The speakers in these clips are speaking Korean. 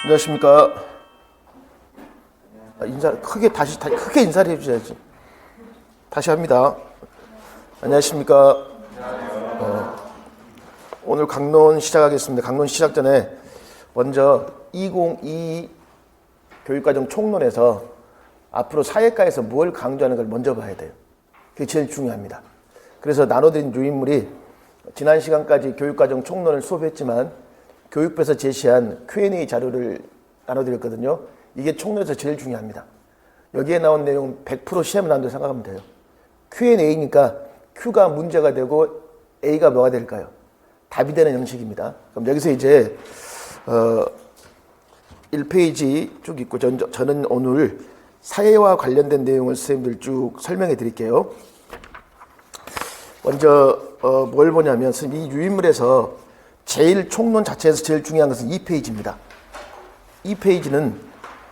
안녕하십니까. 인사 크게 인사를 해주셔야지. 다시 합니다. 안녕하십니까. 오늘 강론 시작하겠습니다. 강론 시작 전에 먼저 2022 교육과정 총론에서 앞으로 사회과에서 뭘 강조하는 걸 먼저 봐야 돼요. 그게 제일 중요합니다. 그래서 나눠드린 유인물이 지난 시간까지 교육과정 총론을 수업했지만 교육부에서 제시한 Q&A 자료를 나눠드렸거든요. 이게 총론에서 제일 중요합니다. 여기에 나온 내용 100% 시험에 나온다고 생각하면 돼요. Q&A니까 Q가 문제가 되고 A가 뭐가 될까요? 답이 되는 형식입니다. 그럼 여기서 이제 1페이지 쭉 있고 저는 오늘 사회와 관련된 내용을 선생님들 쭉 설명해 드릴게요. 먼저 뭘 보냐면 이 유인물에서 제일 총론 자체에서 제일 중요한 것은 2페이지입니다. 2페이지는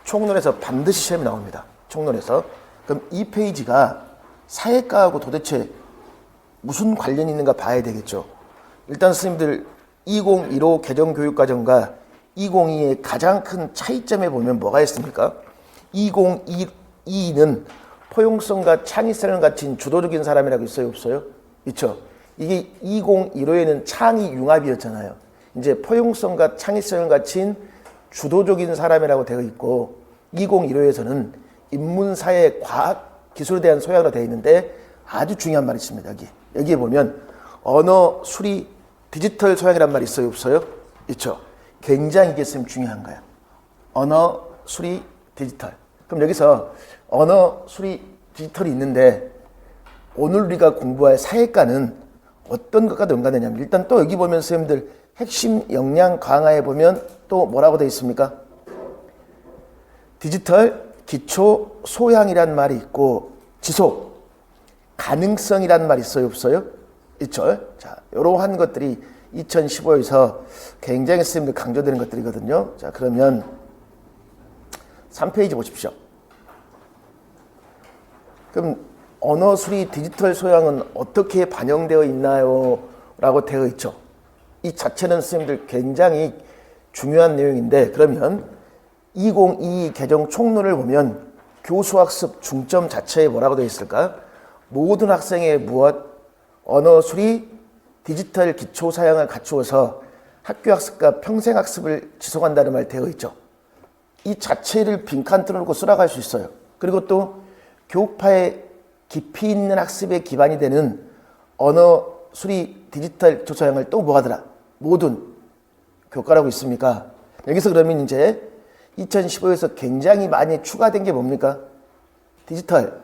총론에서 반드시 시험에 나옵니다. 총론에서. 그럼 2페이지가 사회과하고 도대체 무슨 관련이 있는가 봐야 되겠죠. 일단 선생님들 2015 개정교육과정과 2022의 가장 큰 차이점에 보면 뭐가 있습니까? 2022는 포용성과 창의성을 갖춘 주도적인 사람이라고 있어요, 없어요? 있죠. 이게 2015에는 창의 융합이었잖아요. 이제 포용성과 창의성을 갖춘 주도적인 사람이라고 되어 있고 2015에서는 인문사회, 과학, 기술에 대한 소양으로 되어 있는데 아주 중요한 말이 있습니다. 여기에 보면 언어, 수리, 디지털 소양이란 말이 있어요, 없어요? 있죠. 굉장히 이게 좀 중요한 거야. 언어, 수리, 디지털. 그럼 여기서 언어, 수리, 디지털이 있는데 오늘 우리가 공부할 사회과는 어떤 것과 연관되냐면 일단 또 여기 보면 선생님들 핵심 역량 강화에 보면 또 뭐라고 되어 있습니까? 디지털 기초 소양이란 말이 있고 지속 가능성이란 말이 있어요, 없어요? 있죠. 자, 이러한 것들이 2015에서 굉장히 선생님들 강조되는 것들이거든요. 자, 그러면 3페이지 보십시오. 그럼 언어 수리 디지털 소양은 어떻게 반영되어 있나요? 라고 되어 있죠. 이 자체는 선생님들 굉장히 중요한 내용인데 그러면 2022 개정 총론을 보면 교수학습 중점 자체에 뭐라고 되어 있을까? 모든 학생의 무엇? 언어 수리 디지털 기초 사양을 갖추어서 학교학습과 평생학습을 지속한다는 말 되어 있죠. 이 자체를 빈칸 뚫어놓고 쓰라고 할 수 있어요. 그리고 또 교육파의 깊이 있는 학습에 기반이 되는 언어 수리 디지털 조사형을 또 뭐하더라? 모든 교과라고 있습니까? 여기서 그러면 이제 2015에서 굉장히 많이 추가된 게 뭡니까? 디지털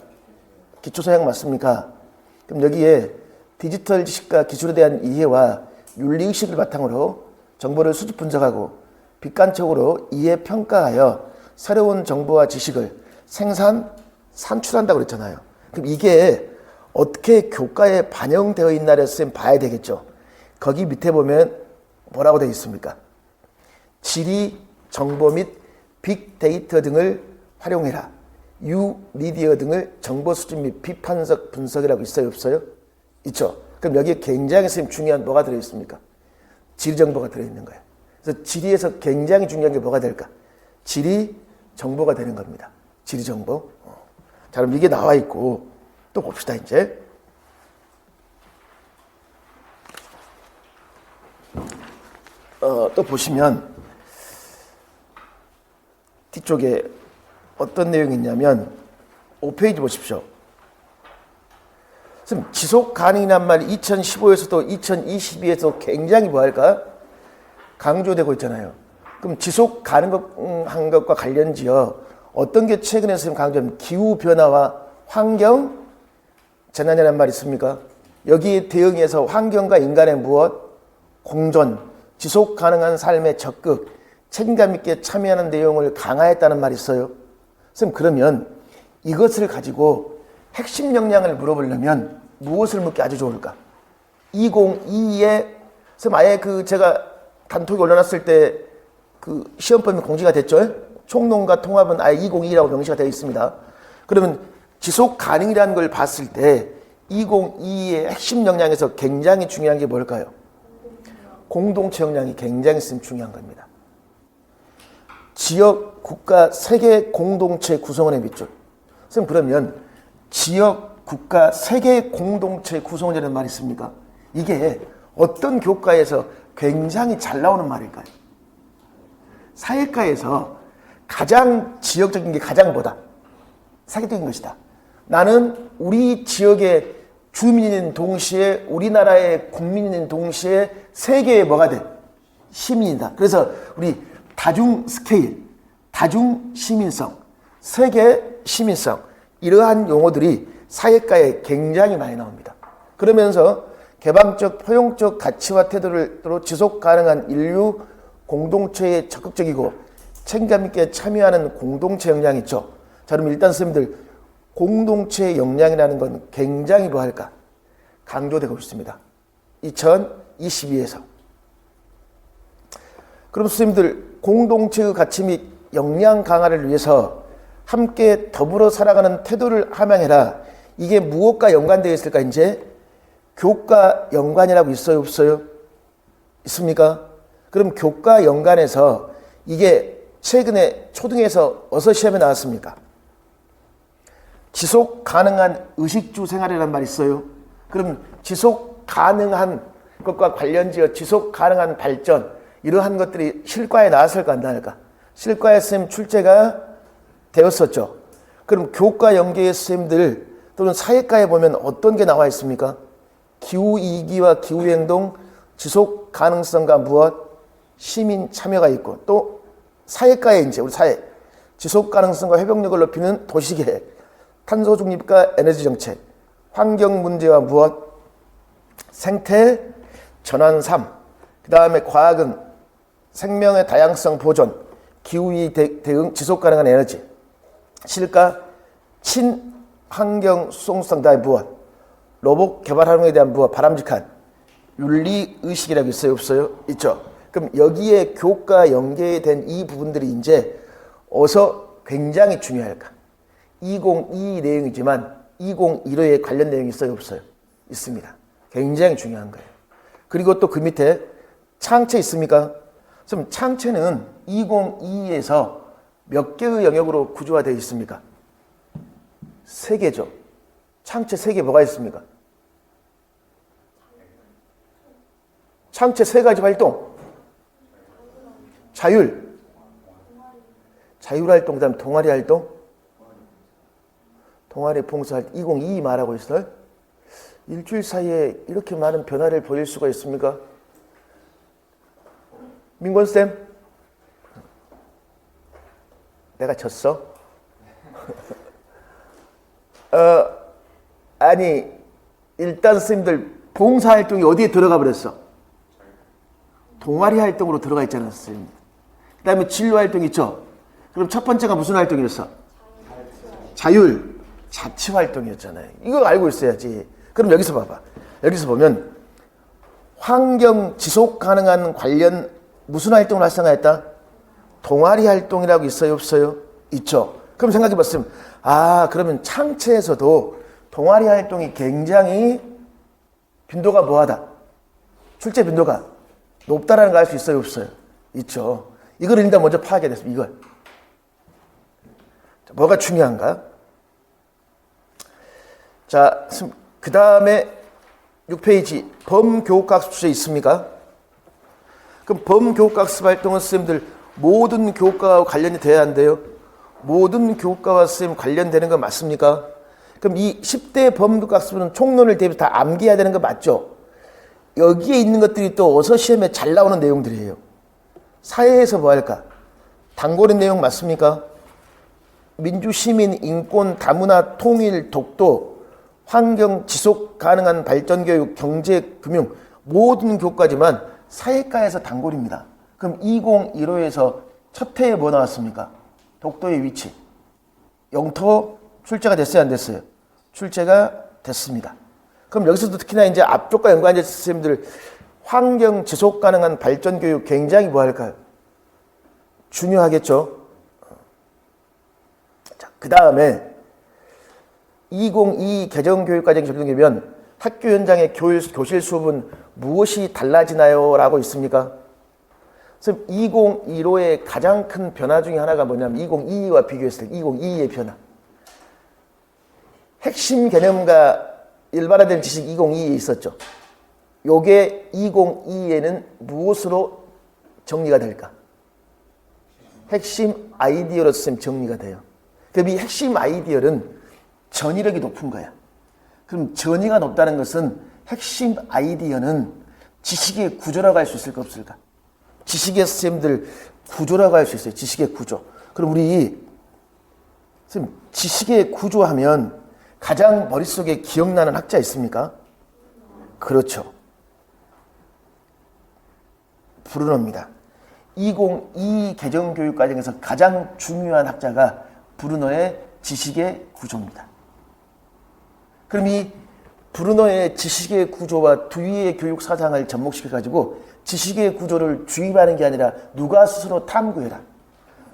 기초소양 맞습니까? 그럼 여기에 디지털 지식과 기술에 대한 이해와 윤리의식을 바탕으로 정보를 수집 분석하고 객관적으로 이해 평가하여 새로운 정보와 지식을 산출한다고 그랬잖아요. 그럼 이게 어떻게 교과에 반영되어 있나를 쌤 봐야 되겠죠. 거기 밑에 보면 뭐라고 되어 있습니까? 지리, 정보 및 빅데이터 등을 활용해라. 뉴미디어 등을 정보 수집 및 비판적 분석이라고 있어요, 없어요? 있죠. 그럼 여기에 굉장히 쌤 중요한 뭐가 들어있습니까? 지리 정보가 들어있는 거예요. 그래서 지리에서 굉장히 중요한 게 뭐가 될까? 지리 정보가 되는 겁니다. 지리 정보. 자, 그럼 이게 나와 있고 또 봅시다. 이제 또 보시면 뒤쪽에 어떤 내용이 있냐면 5페이지 보십시오. 지금 지속 가능이란 말이 2015에서도 2022에서 굉장히 뭐할까? 강조되고 있잖아요. 그럼 지속 가능한 것과 관련지어 어떤 게 최근에 지금 강조하면 기후변화와 환경 재난이라는 말이 있습니까? 여기에 대응해서 환경과 인간의 무엇? 공존, 지속 가능한 삶에 적극, 책임감 있게 참여하는 내용을 강화했다는 말이 있어요. 선생님, 그러면 이것을 가지고 핵심 역량을 물어보려면 무엇을 묻기 아주 좋을까? 2022에 선생님 아예 제가 단톡에 올려놨을 때 시험범위 공지가 됐죠? 총론과 통합은 아예 2022라고 명시가 되어 있습니다. 그러면 지속 가능이라는 걸 봤을 때 2022의 핵심 역량에서 굉장히 중요한 게 뭘까요? 공동체 역량이 굉장히 중요한 겁니다. 지역, 국가, 세계 공동체 구성원의 밑줄. 선생님 그러면 지역, 국가, 세계 공동체 구성원이라는 말이 있습니까? 이게 어떤 교과에서 굉장히 잘 나오는 말일까요? 사회과에서 가장 지역적인 게 가장 뭐다? 사회적인 것이다. 나는 우리 지역의 주민인 동시에 우리나라의 국민인 동시에 세계의 뭐가 돼? 시민이다. 그래서 우리 다중 스케일, 다중 시민성, 세계 시민성 이러한 용어들이 사회과에 굉장히 많이 나옵니다. 그러면서 개방적, 포용적 가치와 태도로 지속 가능한 인류 공동체에 적극적이고 책임감 있게 참여하는 공동체 역량이 있죠. 자, 그럼 일단 선생님들 공동체 역량이라는 건 굉장히 뭐할까? 강조되고 있습니다. 2022에서. 그럼 선생님들 공동체의 가치 및 역량 강화를 위해서 함께 더불어 살아가는 태도를 함양해라. 이게 무엇과 연관되어 있을까? 이제 교과 연관이라고 있어요? 없어요? 있습니까? 그럼 교과 연관에서 이게 최근에 초등에서 어서 시험에 나왔습니까? 지속 가능한 의식주 생활이라는 말이 있어요. 그럼 지속 가능한 것과 관련지어 지속 가능한 발전 이러한 것들이 실과에 나왔을까 안 나왔을까? 실과에 선생님 출제가 되었었죠. 그럼 교과 연계의 선생님들 또는 사회과에 보면 어떤 게 나와 있습니까? 기후위기와 기후행동, 지속 가능성과 무엇? 시민 참여가 있고 또 사회과에 이제 우리 사회 지속 가능성과 회복력을 높이는 도시계획, 탄소 중립과 에너지 정책, 환경 문제와 무엇? 생태 전환 3. 그 다음에 과학은 생명의 다양성 보존, 기후위기 대응, 지속 가능한 에너지. 실과 친환경 수송성 다음에 무엇? 로봇 개발 활용에 대한 무엇? 바람직한 윤리 의식이라고 있어요? 없어요? 있죠. 그럼 여기에 교과 연계된 이 부분들이 이제 어서 굉장히 중요할까? 2022 내용이지만 2015에 관련 내용이 있어요? 없어요? 있습니다. 굉장히 중요한 거예요. 그리고 또 그 밑에 창체 있습니까? 그럼 창체는 2022에서 몇 개의 영역으로 구조화되어 있습니까? 3개죠. 창체 3개 뭐가 있습니까? 창체 3가지 활동. 자율활동, 그 다음에 동아리활동. 동아리 봉사활동 2022 말하고 있어요. 일주일 사이에 이렇게 많은 변화를 보일 수가 있습니까? 민권쌤? 내가 졌어? 아니 일단 선생님들 봉사활동이 어디에 들어가 버렸어? 동아리 활동으로 들어가 있잖아 선생님. 그 다음에 진로활동 있죠? 그럼 첫 번째가 무슨 활동이었어? 자치활동이었잖아요. 이거 알고 있어야지. 그럼 여기서 봐봐. 여기서 보면 환경 지속 가능한 관련 무슨 활동을 활성화했다? 동아리 활동이라고 있어요? 없어요? 있죠. 그럼 생각해 봤으면 그러면 창체에서도 동아리 활동이 굉장히 빈도가 뭐하다? 출제 빈도가 높다라는 걸 알 수 있어요? 없어요? 있죠. 이걸 일단 먼저 파악해야 됐습니다. 이걸. 뭐가 중요한가? 자, 그 다음에 6페이지 범교육학습 주제 있습니까? 그럼 범교육학습 활동은 선생님들 모든 교육과와 관련이 돼야 한대요. 모든 교육과와 선생님 관련되는 거 맞습니까? 그럼 이 10대 범교육학습은 총론을 대비해서 다 암기해야 되는 거 맞죠? 여기에 있는 것들이 또 어서 시험에 잘 나오는 내용들이에요. 사회에서 뭐 할까? 단골의 내용 맞습니까? 민주, 시민, 인권, 다문화, 통일, 독도, 환경, 지속 가능한 발전 교육, 경제, 금융 모든 교과지만 사회과에서 단골입니다. 그럼 2015에서 첫 해에 뭐 나왔습니까? 독도의 위치. 영토 출제가 됐어요? 안 됐어요? 출제가 됐습니다. 그럼 여기서도 특히나 이제 앞쪽과 연관된 선생님들 환경 지속 가능한 발전 교육 굉장히 뭐 할까요? 중요하겠죠? 자, 그 다음에 2022 개정교육과정이 적용되면 학교 현장의 교실 수업은 무엇이 달라지나요? 라고 있습니까? 그래서 2015의 가장 큰 변화 중에 하나가 뭐냐면 2022와 비교했을 때 2022의 변화. 핵심 개념과 일반화된 지식 2022에 있었죠. 요게 2022에는 무엇으로 정리가 될까? 핵심 아이디어로서 정리가 돼요. 그럼 이 핵심 아이디어는 전이력이 높은 거야. 그럼 전이가 높다는 것은 핵심 아이디어는 지식의 구조라고 할 수 있을까 없을까? 지식의 선생님들 구조라고 할 수 있어요. 지식의 구조. 그럼 우리 선생님 지식의 구조하면 가장 머릿속에 기억나는 학자 있습니까? 그렇죠. 브루너입니다. 2022 개정교육과정에서 가장 중요한 학자가 브루너의 지식의 구조입니다. 그럼 이 브루너의 지식의 구조와 두위의 교육 사상을 접목시켜가지고 지식의 구조를 주입하는 게 아니라 누가 스스로 탐구해라.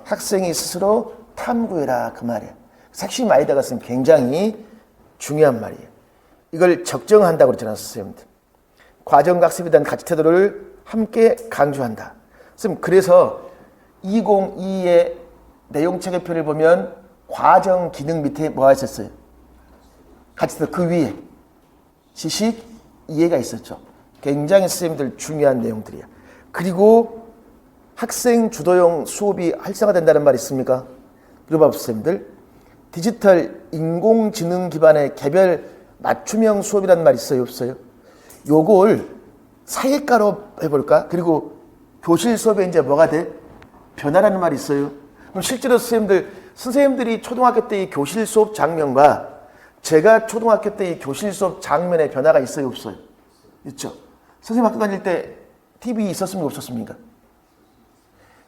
학생이 스스로 탐구해라. 그 말이에요. 핵심 아이디어가 굉장히 중요한 말이에요. 이걸 적정한다고 그랬잖아요. 선생님들. 과정학습에 대한 가치태도를 함께 강조한다. 선생님, 그래서 2022의 내용체계표를 보면 과정 기능 밑에 뭐가 있었어요? 가치태도 그 위에 지식 이해가 있었죠. 굉장히 선생님들 중요한 내용들이야. 그리고 학생 주도형 수업이 활성화된다는 말이 있습니까? 그리고 선생님들 디지털 인공지능 기반의 개별 맞춤형 수업이라는 말이 있어요? 없어요? 요걸 사회과로 해볼까? 그리고 교실 수업에 이제 뭐가 돼? 변화라는 말이 있어요. 그럼 실제로 선생님들이 초등학교 때 이 교실 수업 장면과 제가 초등학교 때 이 교실 수업 장면의 변화가 있어요? 없어요? 있죠. 선생님 학교 다닐 때 TV 있었습니까? 없었습니까?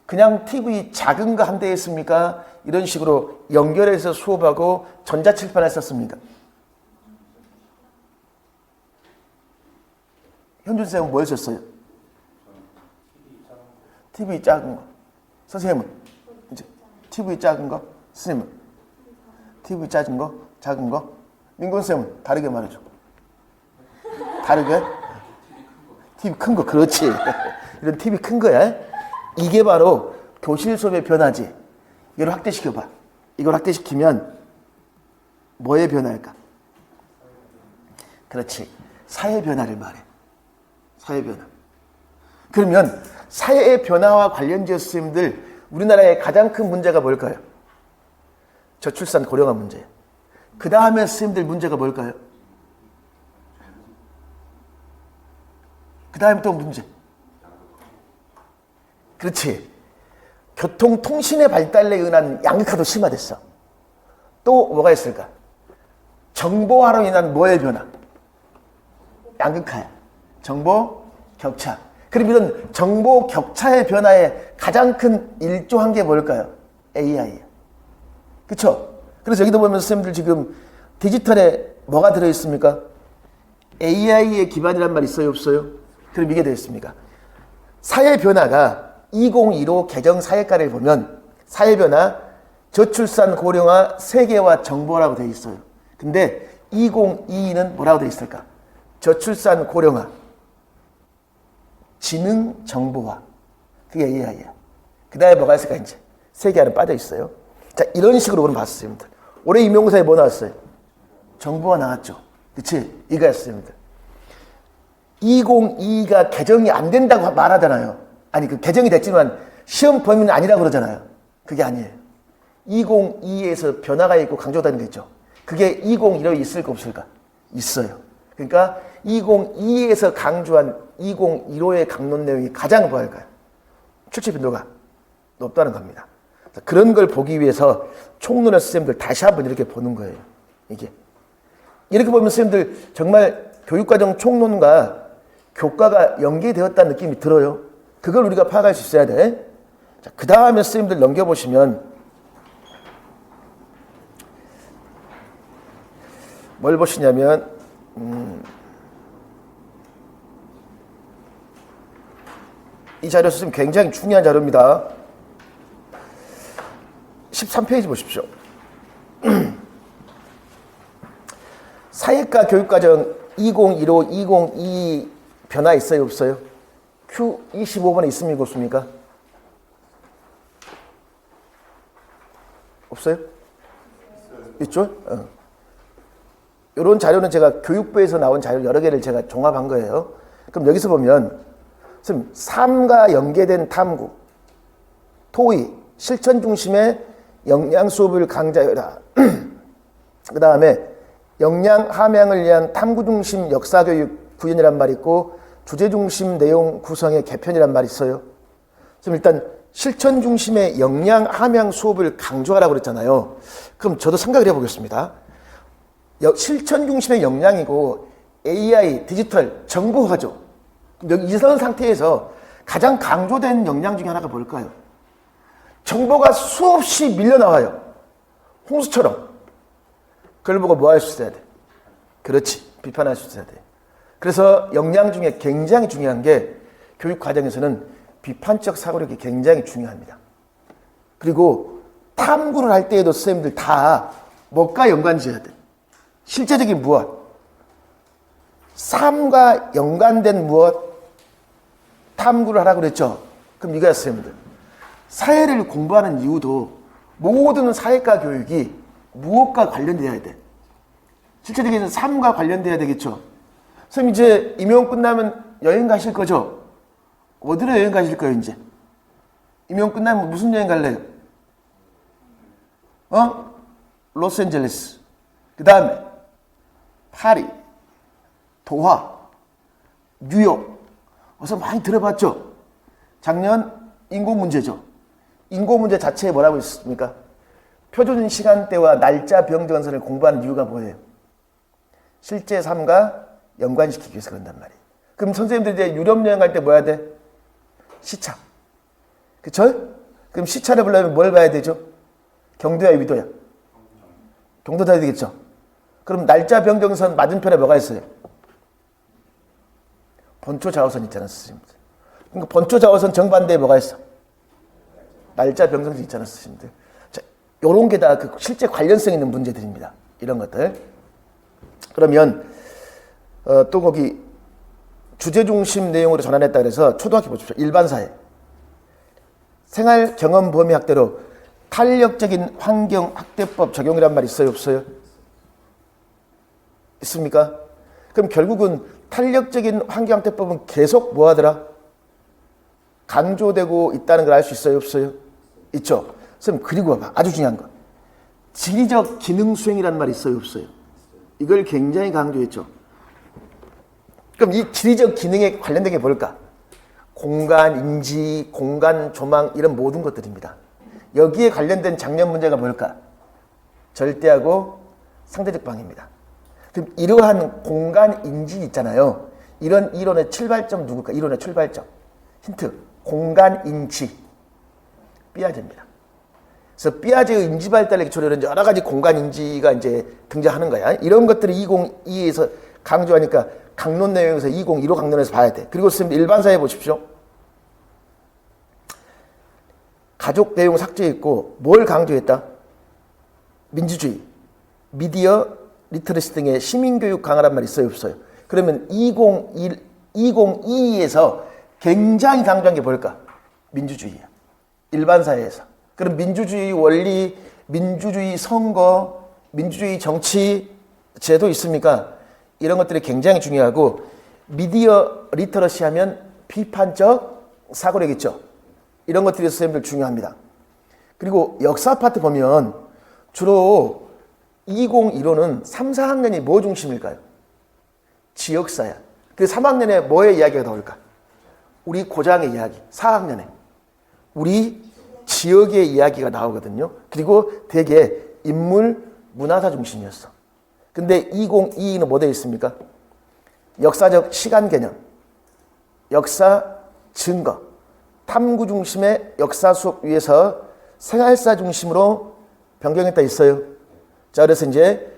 그냥 TV 작은 거 한 대 했습니까? 이런 식으로 연결해서 수업하고 전자칠판 했었습니까? 현준 쌤은 뭐 했었어요? TV 작은 거. 선생님은? 이제 TV 작은 거? 선생님은? TV 작은 거? 작은 거? 민건 쌤은? 다르게 말해줘. 다르게? TV 큰 거. 그렇지. 이런 TV 큰 거야. 이게 바로 교실 수업의 변화지. 이걸 확대시켜봐. 이걸 확대시키면 뭐의 변화일까? 그렇지. 사회 변화를 말해. 사회 변화. 그러면 사회의 변화와 관련지어 선생님들 우리나라의 가장 큰 문제가 뭘까요? 저출산 고령화 문제예요. 그 다음에 선생님들 문제가 뭘까요? 그 다음에 또 문제. 그렇지. 교통통신의 발달에 의한 양극화도 심화됐어. 또 뭐가 있을까? 정보화로 인한 뭐의 변화? 양극화야. 정보 격차. 그럼 이런 정보 격차의 변화에 가장 큰 일조한 게 뭘까요? AI야. 그렇죠? 그래서 여기도 보면 선생님들 지금 디지털에 뭐가 들어있습니까? AI의 기반이란 말 있어요? 없어요? 그럼 이게 되겠습니까? 사회 변화가 2015 개정 사회과를 보면 사회 변화, 저출산 고령화, 세계화 정보라고 되어 있어요. 근데 2022는 뭐라고 되어 있을까? 저출산 고령화, 지능 정보화. 그게 AI야. 그 다음에 뭐가 있을까 이제? 세계화는 빠져 있어요. 자, 이런 식으로 오늘 봤습니다. 올해 임용고사에 뭐 나왔어요? 정보화 나왔죠. 그치? 이거였습니다. 2022가 개정이 안 된다고 말하잖아요. 아니, 그 개정이 됐지만 시험 범위는 아니라고 그러잖아요. 그게 아니에요. 2022에서 변화가 있고 강조되는 게 있죠. 그게 2015에 있을까 없을까? 있어요. 그러니까 2022에서 강조한 2015의 강론 내용이 가장 뭐할까요? 출제 빈도가 높다는 겁니다. 그런 걸 보기 위해서 총론의 선생님들 다시 한번 이렇게 보는 거예요. 이게. 이렇게 보면 선생님들 정말 교육과정 총론과 교과가 연계되었다는 느낌이 들어요. 그걸 우리가 파악할 수 있어야 돼. 자, 그 다음에 선생님들 넘겨보시면 뭘 보시냐면 이 자료 선생님 굉장히 중요한 자료입니다. 13페이지 보십시오. 사회과 교육과정 2015, 2022 변화 있어요? 없어요? Q25번에 있습니까? 없습니까? 없어요? 있죠? 이런 자료는 제가 교육부에서 나온 자료 여러 개를 제가 종합한 거예요. 그럼 여기서 보면 선생님, 삶과 연계된 탐구, 토의, 실천 중심의 역량 수업을 강좌하라. 그 다음에 역량 함양을 위한 탐구 중심 역사교육 구현이란 말이 있고 주제 중심 내용 구성의 개편이란 말이 있어요. 그럼 일단 실천 중심의 역량 함양 수업을 강조하라고 그랬잖아요. 그럼 저도 생각을 해보겠습니다. 실천 중심의 역량이고 AI, 디지털, 정보화죠. 이런 상태에서 가장 강조된 역량 중에 하나가 뭘까요? 정보가 수없이 밀려나와요. 홍수처럼. 그걸 보고 뭐 할 수 있어야 돼? 그렇지. 비판할 수 있어야 돼. 그래서 역량 중에 굉장히 중요한 게 교육 과정에서는 비판적 사고력이 굉장히 중요합니다. 그리고 탐구를 할 때에도 선생님들 다 뭐가 연관지어야 돼? 실제적인 무엇? 삶과 연관된 무엇? 탐구를 하라고 그랬죠? 그럼 이거야, 선생님들. 사회를 공부하는 이유도 모든 사회과 교육이 무엇과 관련돼야 돼? 실제적인 삶과 관련돼야 되겠죠? 선생님 이제 임용 끝나면 여행 가실 거죠? 어디로 여행 가실 거예요, 이제? 임용 끝나면 무슨 여행 갈래요? 로스앤젤레스. 그 다음에 파리, 도하, 뉴욕. 어서 많이 들어봤죠? 작년 인구 문제죠. 인구 문제 자체에 뭐라고 있습니까? 표준 시간대와 날짜 병전선을 공부하는 이유가 뭐예요? 실제 삶과 연관시키기 위해서 그런단 말이에요. 그럼 선생님들 이제 유럽 여행 갈 때 뭐 해야 돼? 시차. 그쵸? 그럼 시차를 보려면 뭘 봐야 되죠? 경도야, 위도야? 경도 봐야 되겠죠? 그럼 날짜 병정선 맞은편에 뭐가 있어요? 번초 좌우선 있잖아, 선생님들. 그러니까 번초 좌우선 정반대에 뭐가 있어? 날짜 병정선 있잖아, 선생님들. 자, 요런 게 다 그 실제 관련성 있는 문제들입니다. 이런 것들. 그러면 또 거기 주제 중심 내용으로 전환했다 그래서 초등학교 보십시오. 일반사회. 생활 경험 범위 학대로 탄력적인 환경 학대법 적용이란 말 있어요, 없어요? 있습니까? 그럼 결국은 탄력적인 환경 학대법은 계속 뭐 하더라? 강조되고 있다는 걸 알 수 있어요, 없어요? 있죠. 선생님 그리고 봐봐. 아주 중요한 거. 지리적 기능 수행이라는 말이 있어요, 없어요? 이걸 굉장히 강조했죠. 그럼 이 지리적 기능에 관련된 게 뭘까? 공간 인지, 공간 조망 이런 모든 것들입니다. 여기에 관련된 작년 문제가 뭘까? 절대하고 상대적 방해입니다. 그럼 이러한 공간 인지 있잖아요. 이런 이론의 출발점 누굴까? 이론의 출발점. 힌트. 공간 인지. 삐아제입니다. 그래서 삐아제의 인지 발달의 기초로 여러 가지 공간 인지가 이제 등장하는 거야. 이런 것들을 2022에서 강조하니까 강론 내용에서 2015 강론에서 봐야 돼. 그리고 선생님 일반사회 보십시오. 가족 내용 삭제했고 뭘 강조했다? 민주주의, 미디어, 리터러시 등의 시민교육 강화란 말이 있어요, 없어요? 그러면 2022에서 굉장히 강조한 게 뭘까? 민주주의야. 일반사회에서. 그럼 민주주의 원리, 민주주의 선거, 민주주의 정치 제도 있습니까? 이런 것들이 굉장히 중요하고 미디어 리터러시 하면 비판적 사고력 있죠. 이런 것들이 선생님들 중요합니다. 그리고 역사 파트 보면 주로 2015는 3, 4학년이 뭐 중심일까요? 지역사야. 그 3학년에 뭐의 이야기가 나올까? 우리 고장의 이야기. 4학년에 우리 지역의 이야기가 나오거든요. 그리고 되게 인물 문화사 중심이었어. 근데 2022는 뭐 되어 있습니까? 역사적 시간 개념, 역사 증거, 탐구 중심의 역사 수업 위에서 생활사 중심으로 변경했다 있어요. 자, 그래서 이제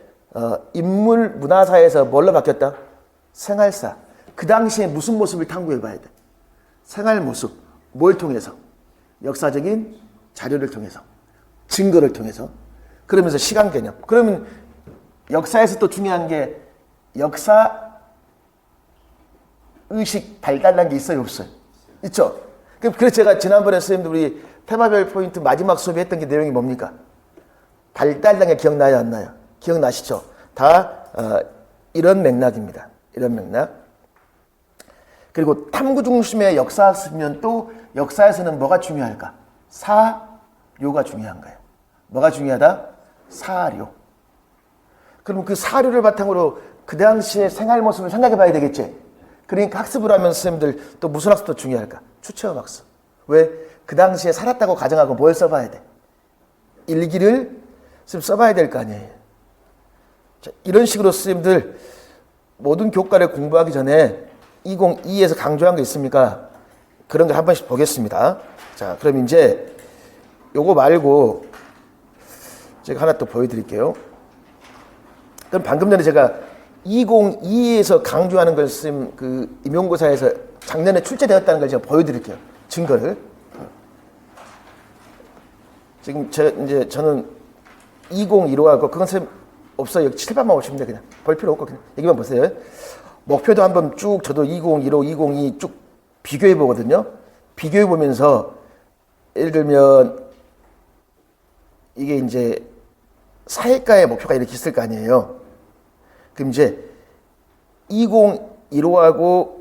인물 문화사에서 뭘로 바뀌었다? 생활사. 그 당시에 무슨 모습을 탐구해 봐야 돼? 생활 모습. 뭘 통해서? 역사적인 자료를 통해서, 증거를 통해서. 그러면서 시간 개념. 그러면 역사에서 또 중요한 게 역사 의식 발달한 게 있어요, 없어요? 있죠. 그래서 제가 지난번에 선생님들 우리 테마별 포인트 마지막 수업에 했던 게 내용이 뭡니까? 발달된 게 기억나요, 안 나요? 기억나시죠? 다 이런 맥락입니다. 이런 맥락. 그리고 탐구 중심의 역사학습이면 또 역사에서는 뭐가 중요할까? 사료가 중요한 거예요. 뭐가 중요하다? 사료. 그럼 그 사료를 바탕으로 그 당시의 생활 모습을 생각해 봐야 되겠지? 그러니까 학습을 하면 선생님들 또 무슨 학습도 중요할까? 추체험 학습. 왜? 그 당시에 살았다고 가정하고 뭘 써봐야 돼? 일기를 써봐야 될 거 아니에요. 자, 이런 식으로 선생님들 모든 교과를 공부하기 전에 202에서 강조한 거 있습니까? 그런 거 한 번씩 보겠습니다. 자, 그럼 이제 요거 말고 제가 하나 또 보여드릴게요. 그럼 방금 전에 제가 202에서 강조하는 걸 쓴 그 임용고사에서 작년에 출제되었다는 걸 제가 보여드릴게요. 증거를. 지금 저는 2015하고 그건 선생님 없어요. 칠판만 오시면 돼. 그냥 볼 필요 없고 그냥 여기만 보세요. 목표도 한번 쭉 저도 2015, 2022 쭉 비교해 보거든요. 비교해 보면서 예를 들면 이게 이제 사회과의 목표가 이렇게 있을 거 아니에요. 그럼 이제 2015하고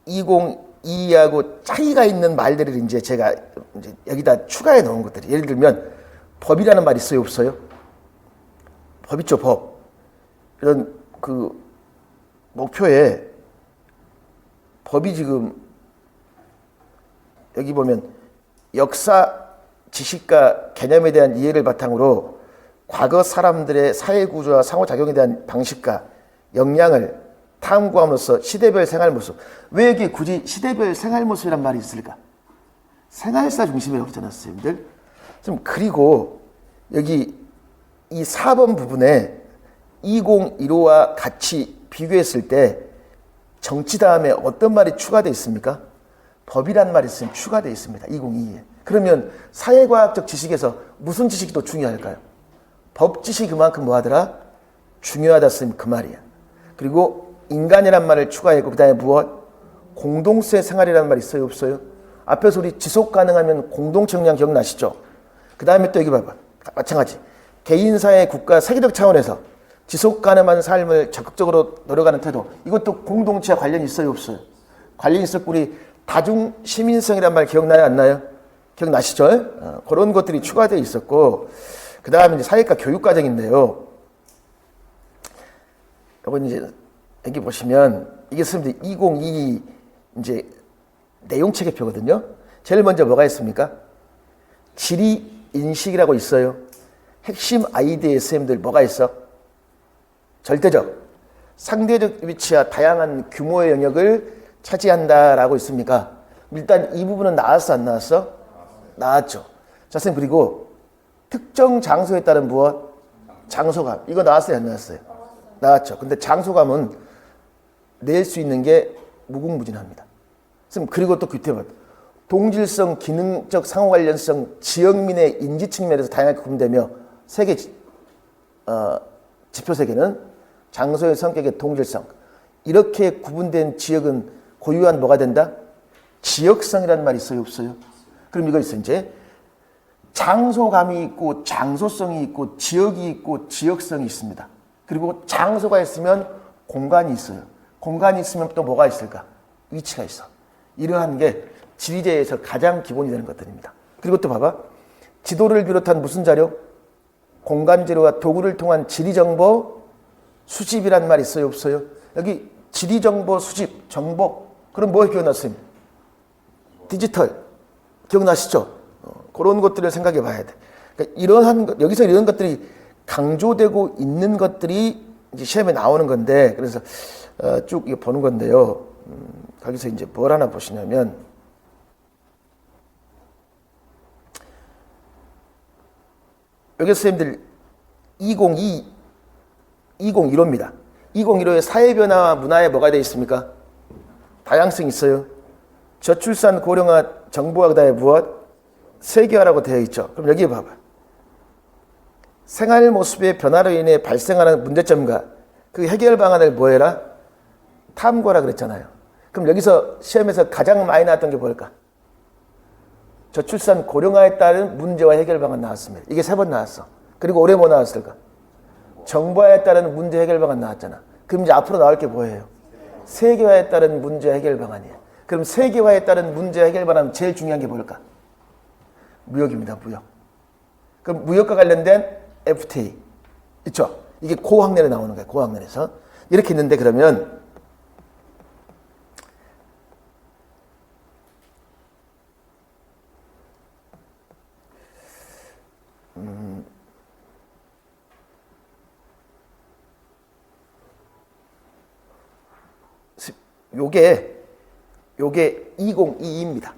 2022하고 차이가 있는 말들을 이제 제가 이제 여기다 추가해 놓은 것들이 예를 들면 법이라는 말 있어요, 없어요? 법 있죠, 법. 이런 그 목표에 법이 지금 여기 보면 역사 지식과 개념에 대한 이해를 바탕으로 과거 사람들의 사회구조와 상호작용에 대한 방식과 역량을 탐구함으로써 시대별 생활 모습. 왜 여기 굳이 시대별 생활 모습이란 말이 있을까? 생활사 중심이라고 그러잖아요, 선생님들. 그리고 여기 이 4번 부분에 2015와 같이 비교했을 때 정치 다음에 어떤 말이 추가되어 있습니까? 법이란 말이 있으면 추가되어 있습니다. 2022에. 그러면 사회과학적 지식에서 무슨 지식이 더 중요할까요? 법 지식이 그만큼 뭐하더라? 중요하다 쓰면 그 말이야. 그리고 인간이란 말을 추가했고 그 다음에 무엇? 공동체 생활이라는 말이 있어요, 없어요? 앞에서 우리 지속 가능하면 공동체 역량 기억나시죠? 그 다음에 또 여기 봐봐. 마찬가지. 개인사회, 국가, 세계적 차원에서 지속 가능한 삶을 적극적으로 노력하는 태도. 이것도 공동체와 관련이 있어요, 없어요? 관련이 있었고 우리 다중 시민성이란 말 기억나요, 안 나요? 기억나시죠? 그런 것들이 추가되어 있었고 그 다음에 이제 사회과 교육과정인데요. 이건 이제 여기 보시면 이게 선생님들 2022 이제 내용 체계표거든요. 제일 먼저 뭐가 있습니까? 지리 인식이라고 있어요. 핵심 아이디어의 선생님들 뭐가 있어? 절대적, 상대적 위치와 다양한 규모의 영역을 차지한다라고 있습니까? 일단 이 부분은 나왔어, 안 나왔어? 나왔죠. 자, 선생님 그리고 특정 장소에 따른 무엇? 장소감. 이거 나왔어요, 안 나왔어요? 나왔죠. 근데 장소감은 낼 수 있는 게 무궁무진합니다. 선생님 그리고 또 규태법. 동질성, 기능적 상호관련성, 지역민의 인지 측면에서 다양하게 구분되며 세계 지표 세계는 장소의 성격의 동질성. 이렇게 구분된 지역은 고유한 뭐가 된다? 지역성이라는 말이 있어요, 없어요? 그럼 이거 있어요. 이제 장소감이 있고 장소성이 있고 지역이 있고 지역성이 있습니다. 그리고 장소가 있으면 공간이 있어요. 공간이 있으면 또 뭐가 있을까? 위치가 있어. 이러한 게 지리제에서 가장 기본이 되는 것들입니다. 그리고 또 봐봐. 지도를 비롯한 무슨 자료? 공간 자료와 도구를 통한 지리정보 수집이란 말이 있어요, 없어요? 여기 지리정보 수집, 정보. 그럼 뭐 기억났어요? 디지털. 기억나시죠? 그런 것들을 생각해 봐야 돼. 그러니까 여기서 이런 것들이 강조되고 있는 것들이 이제 시험에 나오는 건데, 그래서 쭉 이거 보는 건데요. 거기서 이제 뭘 하나 보시냐면, 여기 선생님들 2015입니다. 2015의 사회변화와 문화에 뭐가 되어 있습니까? 다양성이 있어요. 저출산 고령화 정보화 그다음에 무엇? 세계화라고 되어 있죠. 그럼 여기 봐봐. 생활 모습의 변화로 인해 발생하는 문제점과 그 해결 방안을 뭐 해라? 탐구하라 그랬잖아요. 그럼 여기서 시험에서 가장 많이 나왔던 게 뭘까? 저출산 고령화에 따른 문제와 해결 방안 나왔습니다. 이게 3번 나왔어. 그리고 올해 뭐 나왔을까? 정보화에 따른 문제 해결 방안 나왔잖아. 그럼 이제 앞으로 나올 게 뭐예요? 세계화에 따른 문제 해결 방안이에요. 그럼 세계화에 따른 문제 해결 방안 제일 중요한 게 뭘까? 무역입니다. 무역. 그럼 무역과 관련된 FTA 있죠? 이게 고학년에 나오는 거예요. 고학년에서 이렇게 있는데 그러면 요게 2022입니다.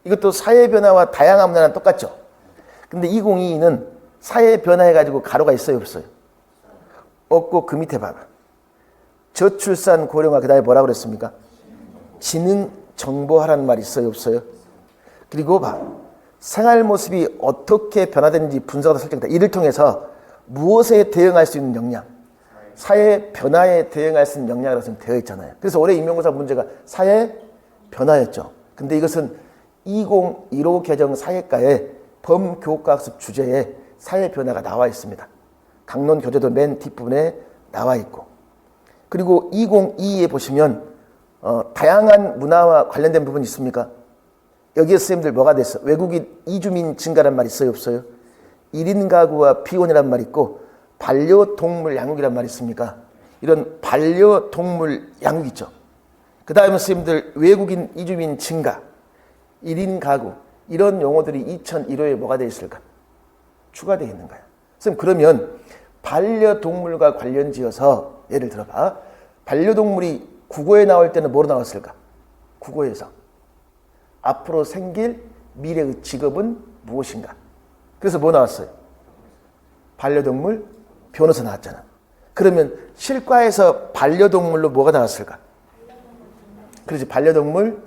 이것도 사회 변화와 다양한 문화랑 똑같죠. 근데 2022는 사회 변화해가지고 가로가 있어요, 없어요? 없고 그 밑에 봐봐. 저출산 고령화 그 다음에 뭐라고 그랬습니까? 지능 정보화라는 말이 있어요, 없어요? 그리고 봐. 생활 모습이 어떻게 변화되는지 분석하다 설정다. 이를 통해서 무엇에 대응할 수 있는 역량, 사회 변화에 대응할 수 있는 역량이라고 되어 있잖아요. 그래서 올해 임용고사 문제가 사회 변화였죠. 근데 이것은 2015 개정 사회과의 범교과학습 주제에 사회 변화가 나와 있습니다. 강론 교재도 맨 뒷부분에 나와 있고, 그리고 2022에 보시면 다양한 문화와 관련된 부분이 있습니까? 여기에 선생님들 뭐가 됐어? 외국인 이주민 증가란 말 있어요, 없어요? 1인 가구와 비혼이란 말 있고 반려동물 양육이란 말이 있습니까? 이런 반려동물 양육 있죠. 그 다음에 선생님들 외국인 이주민 증가, 1인 가구 이런 용어들이 2015에 뭐가 되어 있을까? 추가되어 있는 거야. 선생님 그러면 반려동물과 관련 지어서 예를 들어봐. 반려동물이 국어에 나올 때는 뭐로 나왔을까? 국어에서 앞으로 생길 미래의 직업은 무엇인가? 그래서 뭐 나왔어요? 반려동물 변호사 나왔잖아. 그러면 실과에서 반려동물로 뭐가 나왔을까? 그렇지, 반려동물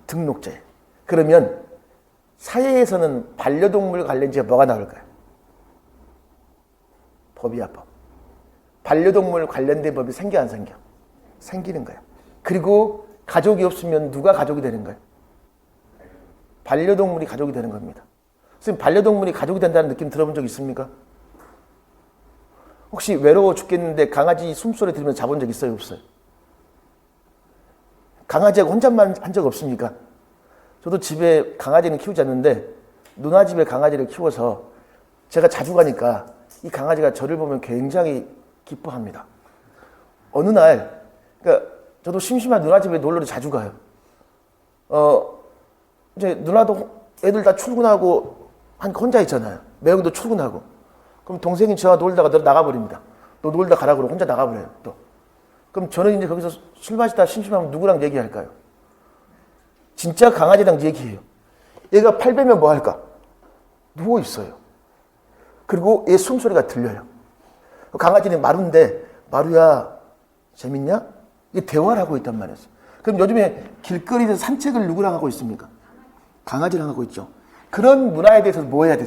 등록자예요. 그러면 사회에서는 반려동물 관련지가 뭐가 나올까요? 법이야, 법. 반려동물 관련된 법이 생겨 안 생겨? 생기는 거야. 그리고 가족이 없으면 누가 가족이 되는 거예요? 반려동물이 가족이 되는 겁니다. 선생님, 반려동물이 가족이 된다는 느낌 들어본 적 있습니까? 혹시 외로워 죽겠는데 강아지 숨소리 들으면서 자본 적 있어요, 없어요? 강아지하고 혼잣말 한 적 없습니까? 저도 집에 강아지는 키우지 않는데 누나 집에 강아지를 키워서 제가 자주 가니까 이 강아지가 저를 보면 굉장히 기뻐합니다. 어느 날, 그러니까 저도 심심한 누나 집에 놀러를 자주 가요. 이제 누나도 애들 다 출근하고 혼자 있잖아요. 매형도 출근하고. 그럼 동생이 저와 놀다가 나가버립니다. 너 놀다 가라 그러고 혼자 나가버려요, 또. 그럼 저는 이제 거기서 술 마시다 심심하면 누구랑 얘기할까요? 진짜 강아지랑 얘기해요. 얘가 팔 베면 뭐 할까? 누워 있어요. 그리고 얘 숨소리가 들려요. 강아지는 마루인데, 마루야, 재밌냐? 이게 대화를 하고 있단 말이에요. 그럼 요즘에 길거리에서 산책을 누구랑 하고 있습니까? 강아지랑 하고 있죠. 그런 문화에 대해서 뭐 해야 돼?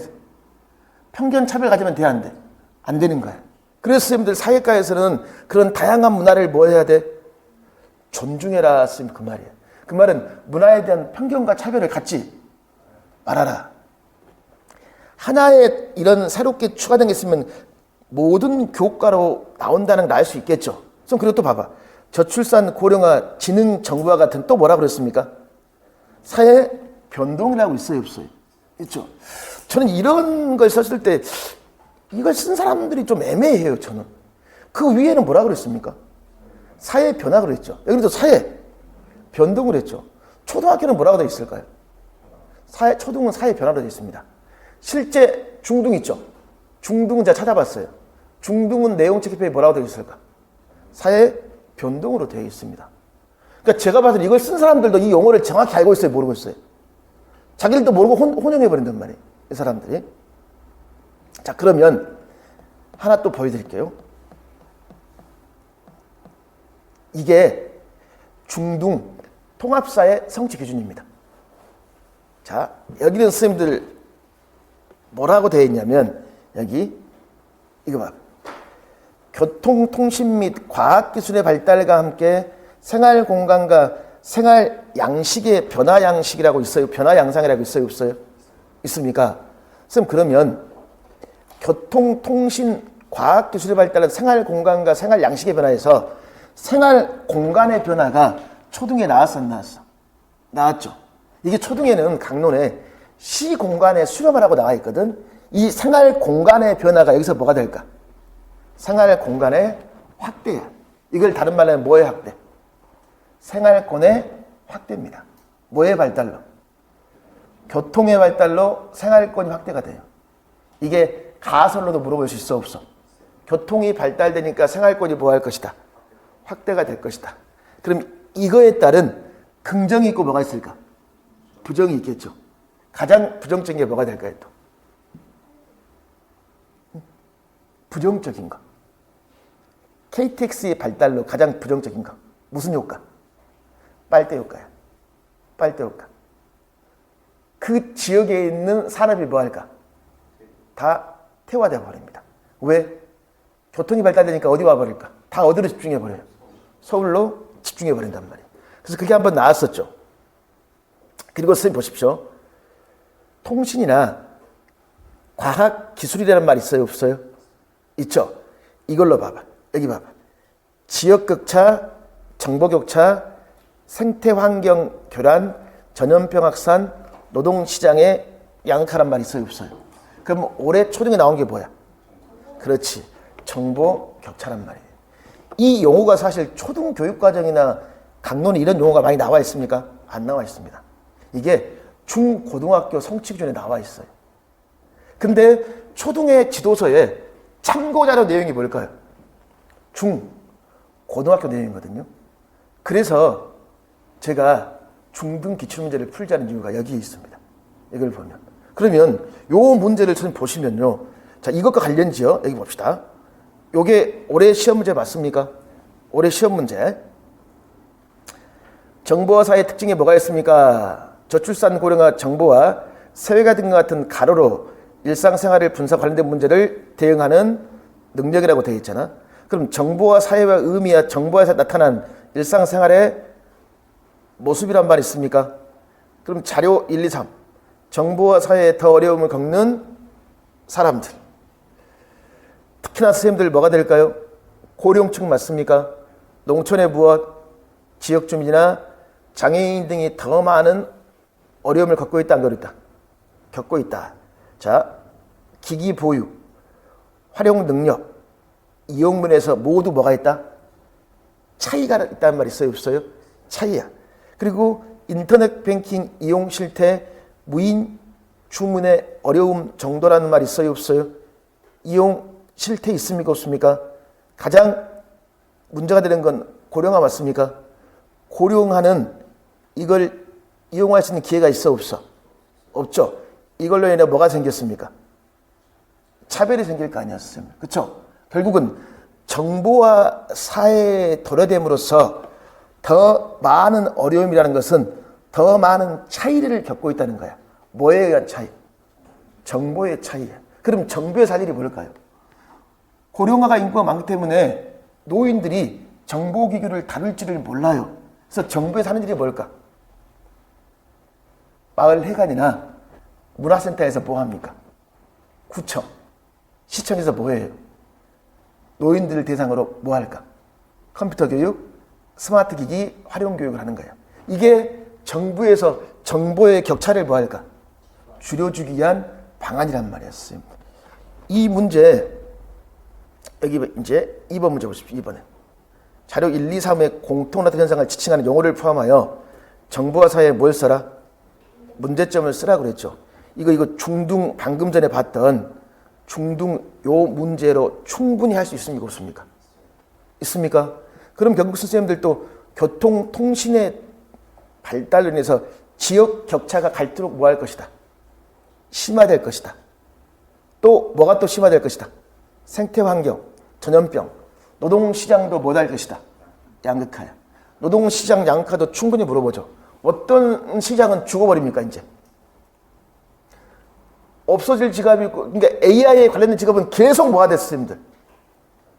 편견 차별 가지면 돼, 안 돼? 안 되는 거야. 그래서 선생님들 사회과에서는 그런 다양한 문화를 뭐 해야 돼? 존중해라, 선생님 그 말이에요. 그 말은 문화에 대한 편견과 차별을 갖지 말아라. 하나의 이런 새롭게 추가된 게 있으면 모든 교과로 나온다는 걸 알 수 있겠죠. 그리고 또 봐봐. 저출산, 고령화, 지능 정보화 같은 또 뭐라 그랬습니까? 사회 변동이라고 있어요, 없어요? 있죠. 저는 이런 걸 썼을 때 이걸 쓴 사람들이 좀 애매해요, 저는. 그 위에는 뭐라 그랬습니까? 사회 변화 그랬죠. 여기도 사회 변동을 했죠. 초등학교는 뭐라고 되어 있을까요? 초등은 사회 변화로 되어 있습니다. 실제 중등 있죠. 중등은 제가 찾아봤어요. 중등은 내용 체크표에 뭐라고 되어 있을까? 사회 변동으로 되어 있습니다. 그러니까 제가 봐서 이걸 쓴 사람들도 이 용어를 정확히 알고 있어요, 모르고 있어요? 자기들도 모르고 혼용해버린단 말이에요, 이 사람들이. 자, 그러면 하나 또 보여드릴게요. 이게 중등 통합사회 성취 기준입니다. 자, 여기는 선생님들 뭐라고 되어 있냐면, 여기 이거 봐. 교통, 통신 및 과학기술의 발달과 함께 생활 공간과 생활 양식의 변화 양식이라고 있어요? 변화 양상이라고 있어요, 없어요? 있습니까? 선생님, 그러면 교통, 통신, 과학 기술의 발달은 생활 공간과 생활 양식의 변화에서 생활 공간의 변화가 초등에 나왔어, 안 나왔어? 나왔죠. 이게 초등에는 강론에 시 공간에 수렴을 하고 나와 있거든. 이 생활 공간의 변화가 여기서 뭐가 될까? 생활 공간의 확대야. 이걸 다른 말로 하면 뭐의 확대? 생활권의 확대입니다. 뭐의 발달로? 교통의 발달로 생활권이 확대가 돼요. 이게 가설로도 물어볼 수 있어, 없어? 교통이 발달되니까 생활권이 뭐 할 것이다? 확대가 될 것이다. 그럼 이거에 따른 긍정이 있고 뭐가 있을까? 부정이 있겠죠. 가장 부정적인 게 뭐가 될까요, 또? 부정적인 거. KTX의 발달로 가장 부정적인 거. 무슨 효과? 빨대 효과야. 빨대 효과. 그 지역에 있는 산업이 뭐 할까? 다 퇴화되어 버립니다. 왜? 교통이 발달되니까 어디 와버릴까? 다 어디로 집중해버려요? 서울로 집중해버린단 말이에요. 그래서 그게 한번 나왔었죠. 그리고 선생님 보십시오. 통신이나 과학 기술이라는 말 있어요, 없어요? 있죠. 이걸로 봐봐. 여기 봐봐. 지역격차, 정보격차, 생태환경 교란, 전염병 확산, 노동시장의 양극화란 말이 있어요, 없어요? 그럼 올해 초등에 나온 게 뭐야? 그렇지. 정보격차란 말이에요. 이 용어가 사실 초등교육과정이나 강론에 이런 용어가 많이 나와 있습니까? 안 나와 있습니다. 이게 중고등학교 성취기준에 나와 있어요. 근데 초등의 지도서에 참고자료 내용이 뭘까요? 고등학교 내용이거든요. 그래서 제가 중등 기출문제를 풀자는 이유가 여기에 있습니다. 이걸 보면. 그러면 요 문제를 좀 보시면요. 자, 이것과 관련지요. 여기 봅시다. 요게 올해 시험 문제 맞습니까? 올해 시험 문제. 정보화 사회의 특징이 뭐가 있습니까? 저출산 고령화 정보와 사회가 등과 같은 가로로 일상생활을 분석 관련된 문제를 대응하는 능력이라고 되어 있잖아. 그럼 정보화 사회와 의미와 정보화에서 나타난 일상생활의 모습이란 말이 있습니까? 그럼 자료 1, 2, 3. 정보화 사회에 더 어려움을 겪는 사람들. 특히나 선생님들 뭐가 될까요? 고령층 맞습니까? 농촌의 무엇? 지역 주민이나 장애인 등이 더 많은 어려움을 겪고 있다, 안 겪고 있다? 겪고 있다. 자, 기기 보유, 활용 능력, 이용문에서 모두 뭐가 있다? 차이가 있다는 말이 있어요, 없어요? 차이야. 그리고 인터넷 뱅킹 이용 실태, 무인 주문의 어려움 정도라는 말이 있어요, 없어요? 이용 실태 있습니까, 없습니까? 가장 문제가 되는 건 고령화 맞습니까? 고령화는 이걸 이용할 수 있는 기회가 있어, 없어? 없죠. 이걸로 인해 뭐가 생겼습니까? 차별이 생길 거 아니었어요. 그렇죠? 결국은 정보화 사회에 도래됨으로써 더 많은 어려움이라는 것은 더 많은 차이를 겪고 있다는 거야. 뭐에 의한 차이? 정보의 차이야. 그럼 정보의 사실이 뭘까요? 고령화가 인구가 많기 때문에 노인들이 정보기기를 다룰지를 몰라요. 그래서 정부에서 하는 일이 뭘까? 마을 회관이나 문화센터에서 뭐 합니까? 구청, 시청에서 뭐 해요? 노인들을 대상으로 뭐 할까? 컴퓨터 교육, 스마트 기기 활용 교육을 하는 거예요. 이게 정부에서 정보의 격차를 뭐 할까? 줄여주기 위한 방안이란 말이었어요. 이 문제, 여기 이제 2번 문제 보십시오. 2번에. 자료 1, 2, 3의 공통 나타난 현상을 지칭하는 용어를 포함하여 정보화 사회에 뭘 써라? 문제점을 쓰라 그랬죠. 이거 중등, 방금 전에 봤던 중등 요 문제로 충분히 할 수 있습니까? 없습니까? 있습니까? 그럼 결국 선생님들도 교통, 통신의 발달로 인해서 지역 격차가 갈수록 뭐 할 것이다? 심화될 것이다. 또 뭐가 또 심화될 것이다? 생태환경, 전염병, 노동시장도 못할 것이다. 양극화야. 노동시장 양극화도 충분히 물어보죠. 어떤 시장은 죽어버립니까, 이제? 없어질 직업이 있고, 그러니까 AI에 관련된 직업은 계속 뭐가 됐어요, 선생님들?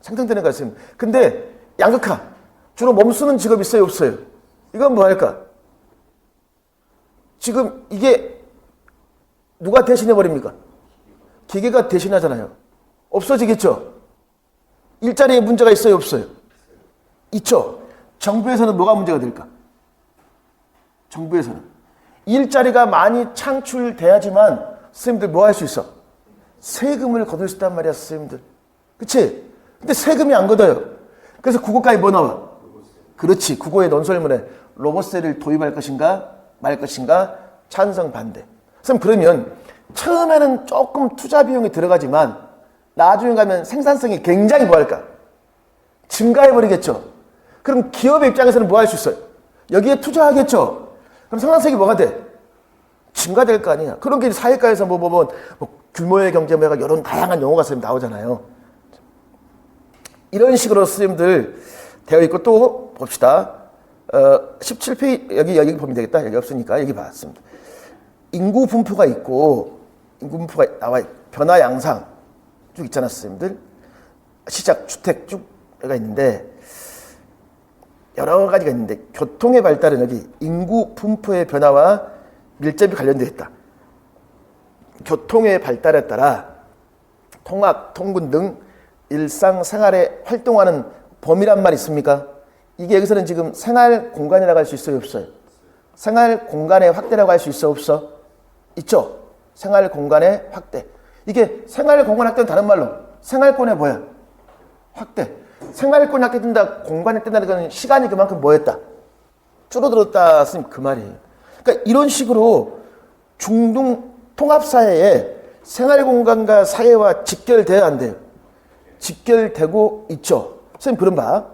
생성되는 거예요, 선생님. 근데 양극화, 주로 몸쓰는 직업 있어요, 없어요? 이건 뭐 할까? 지금 이게 누가 대신해버립니까? 기계가 대신하잖아요. 없어지겠죠. 일자리에 문제가 있어요, 없어요? 있죠. 정부에서는 뭐가 문제가 될까? 정부에서는 일자리가 많이 창출돼야지만 선생님들 뭐 할 수 있어? 세금을 거둘 수 있단 말이야, 선생님들. 그치? 근데 세금이 안 걷어요. 그래서 국어과에 뭐 나와? 그렇지. 국어의 논설문에 로봇세를 도입할 것인가 말 것인가 찬성 반대. 선생님 그러면 처음에는 조금 투자 비용이 들어가지만 나중에 가면 생산성이 굉장히 뭐 할까? 증가해버리겠죠. 그럼 기업의 입장에서는 뭐 할 수 있어요? 여기에 투자하겠죠. 그럼 생산성이 뭐가 돼? 증가될 거 아니야. 그런 게 사회과에서 뭐 규모의 경제 뭐 이런 다양한 용어가 선생님 나오잖아요. 이런 식으로 선생님들 되어 있고 또 봅시다. 17페이지 여기 보면 되겠다. 여기 없으니까 여기 봤습니다. 인구 분포가 있고 인구 분포가 나와 변화 양상 쭉 있잖아, 선생님들. 시작 주택 쭉가 있는데 여러 가지가 있는데 교통의 발달은 여기 인구 분포의 변화와 밀접히 관련되어 있다. 교통의 발달에 따라 통학, 통근 등 일상생활에 활동하는 범위란 말 있습니까? 이게 여기서는 지금 생활 공간이라고 할 수 있어요, 없어요? 생활 공간의 확대라고 할 수 있어, 없어? 있죠? 생활 공간의 확대. 이게 생활 공간 확대는 다른 말로 생활권의 뭐야? 확대. 생활권이 확대된다, 공간이 확대된다는 건 시간이 그만큼 뭐였다? 줄어들었다, 선생님 그 말이에요. 그러니까 이런 식으로 중등 통합사회에 생활 공간과 사회와 직결돼야 안 돼요. 직결되고 있죠. 선생님 그런 봐.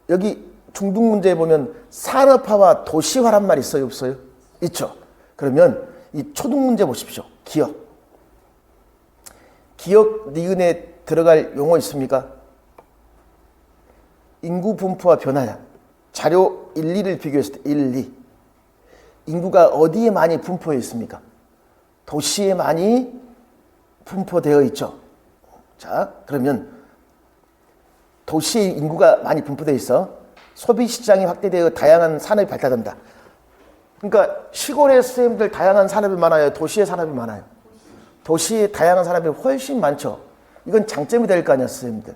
여기 중등 문제에 보면 산업화와 도시화란 말 있어요, 없어요? 있죠. 그러면 이 초등 문제 보십시오. 기억. 기억 니은에 들어갈 용어 있습니까? 인구 분포와 변화야. 자료 1, 2를 비교했을 때 1, 2. 인구가 어디에 많이 분포해 있습니까? 도시에 많이 분포되어 있죠. 자, 그러면 도시에 인구가 많이 분포되어 있어. 소비 시장이 확대되어 다양한 산업이 발달한다. 그러니까 시골의 선생님들 다양한 산업이 많아요? 도시의 산업이 많아요? 도시의 다양한 산업이 훨씬 많죠. 이건 장점이 될 거 아니야, 선생님들.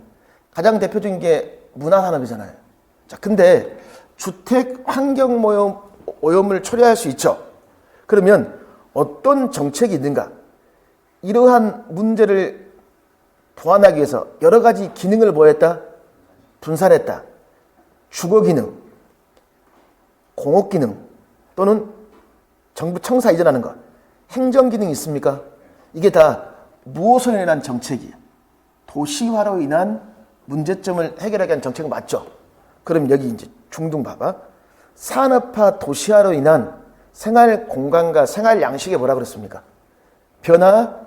가장 대표적인 게 문화산업이잖아요. 자, 근데 주택 환경 오염을 처리할 수 있죠. 그러면 어떤 정책이 있는가? 이러한 문제를 보완하기 위해서 여러 가지 기능을 뭐했다? 분산했다. 주거 기능, 공업 기능 또는 정부 청사 이전하는 것, 행정 기능이 있습니까? 이게 다 무엇으로 인한 정책이에요? 도시화로 인한 문제점을 해결하기 위한 정책은 맞죠? 그럼 여기 이제 중등 봐봐. 산업화 도시화로 인한 생활 공간과 생활 양식에 뭐라 그랬습니까? 변화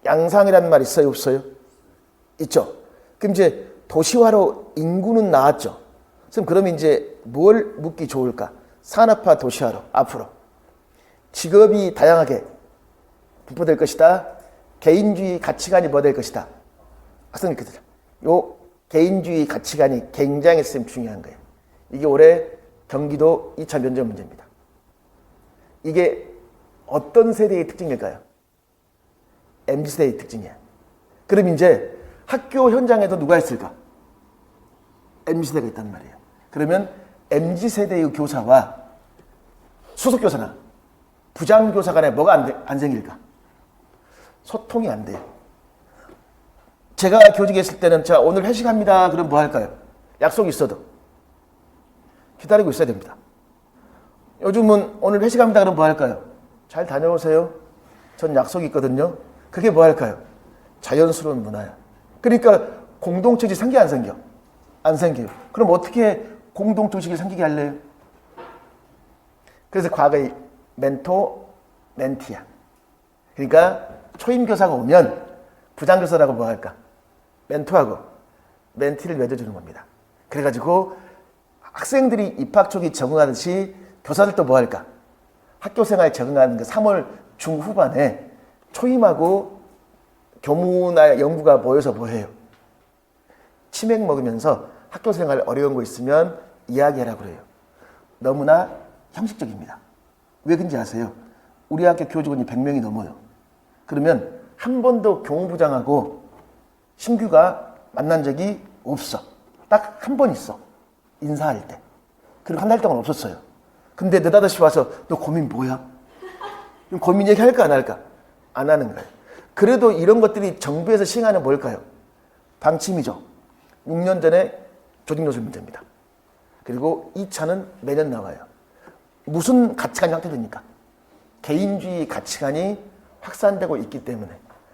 양상이라는 말 있어요, 없어요? 있죠. 그럼 이제 도시화로 인구는 나왔죠. 그러면 이제 뭘 묻기 좋을까? 산업화 도시화로 앞으로 직업이 다양하게 분포될 것이다. 개인주의 가치관이 뭐 될 것이다. 학생들 요 개인주의 가치관이 굉장히 중요한 거예요. 이게 올해 경기도 2차 면접 문제입니다. 이게 어떤 세대의 특징일까요? MZ세대의 특징이야. 그럼 이제 학교 현장에도 누가 있을까? MZ세대가 있단 말이에요. 그러면 MZ세대의 교사와 수석교사나 부장교사 간에 뭐가 안 생길까? 소통이 안 돼요. 제가 교직에 있을 때는 자 오늘 회식합니다. 그럼 뭐 할까요? 약속이 있어도 기다리고 있어야 됩니다. 요즘은 오늘 회식합니다. 그럼 뭐 할까요? 잘 다녀오세요. 전 약속이 있거든요. 그게 뭐 할까요? 자연스러운 문화야. 그러니까 공동체의식이 생겨 안 생겨? 안 생겨요. 그럼 어떻게 공동체의식을 생기게 할래요? 그래서 과거에 멘토, 멘티야. 그러니까 초임교사가 오면 부장교사라고 뭐 할까? 멘토하고 멘티를 맺어주는 겁니다. 그래가지고 학생들이 입학 초기 적응하듯이 교사들도 뭐 할까? 학교생활에 적응하는 그 3월 중후반에 초임하고 교무나 연구가 모여서 뭐 해요? 치맥 먹으면서 학교생활 어려운 거 있으면 이야기하라고 그래요. 너무나 형식적입니다. 왜 그런지 아세요? 우리 학교 교직원이 100명이 넘어요. 그러면 한 번도 교무부장하고 신규가 만난 적이 없어. 딱 한 번 있어. 인사할 때. 그리고 한 달 동안 없었어요. 근데 느닷없이 와서 너 고민 뭐야? 고민 얘기할까 안 할까? 안 하는 거예요. 그래도 이런 것들이 정부에서 시행하는 뭘까요? 방침이죠. 6년 전에 조직노출 문제입니다. 그리고 2차는 매년 나와요. 무슨 가치관이 확대되니까? 개인주의 가치관이 확산되고 있기 때문에.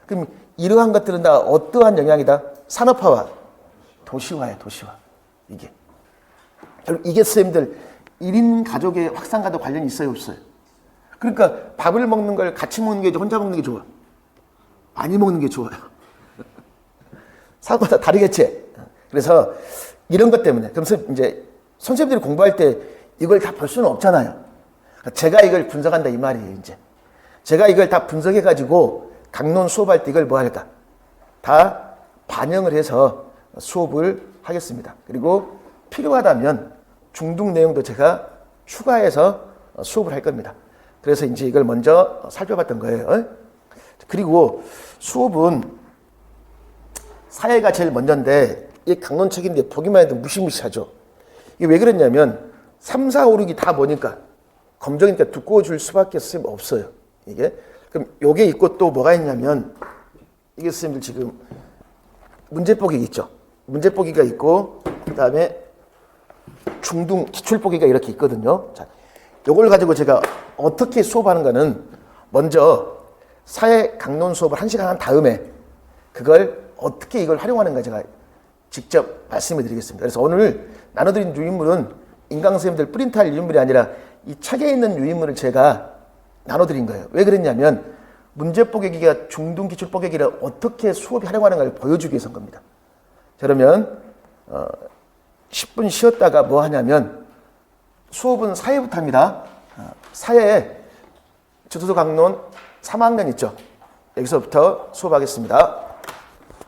그럼 이러한 것들은 다 어떠한 영향이다? 산업화와 도시화예요, 도시화. 이게. 이게 선생님들 1인 가족의 확산과도 관련이 있어요, 없어요? 그러니까 밥을 먹는 걸 같이 먹는 게 혼자 먹는 게 좋아? 많이 먹는 게 좋아요. 사고가 다 다르겠지? 그래서 이런 것 때문에. 그래서 이제 선생님들이 공부할 때 이걸 다 볼 수는 없잖아요. 제가 이걸 분석한다 이 말이에요, 이제. 제가 이걸 다 분석해가지고 강론 수업할 때 이걸 뭐 할까? 다 반영을 해서 수업을 하겠습니다. 그리고 필요하다면 중등 내용도 제가 추가해서 수업을 할 겁니다. 그래서 이제 이걸 먼저 살펴봤던 거예요. 그리고 수업은 사회가 제일 먼저인데 이 강론책인데 보기만 해도 무시무시하죠. 이게 왜 그랬냐면 3, 4, 5, 6이 다 뭐니까 검정이니까 두꺼워질 수밖에 없어요. 이게. 그럼 요게 있고 또 뭐가 있냐면 이게 선생님들 지금 문제보기 있죠. 문제보기가 있고 그다음에 중등 기출보기가 이렇게 있거든요. 자, 요걸 가지고 제가 어떻게 수업하는가는 먼저 사회 강론 수업을 1시간 한 다음에 그걸 어떻게 이걸 활용하는가 제가 직접 말씀을 드리겠습니다. 그래서 오늘 나눠드린 유인물은 인강 선생님들 프린트할 유인물이 아니라 이 책에 있는 유인물을 제가 나눠드린 거예요. 왜 그랬냐면 문제보기가 중등 기출보기를 어떻게 수업에 활용하는가를 보여주기 위해서인 겁니다. 자, 그러면 10분 쉬었다가 뭐 하냐면 수업은 사회부터 합니다. 사회 주소서 강론 3학년 있죠. 여기서부터 수업하겠습니다.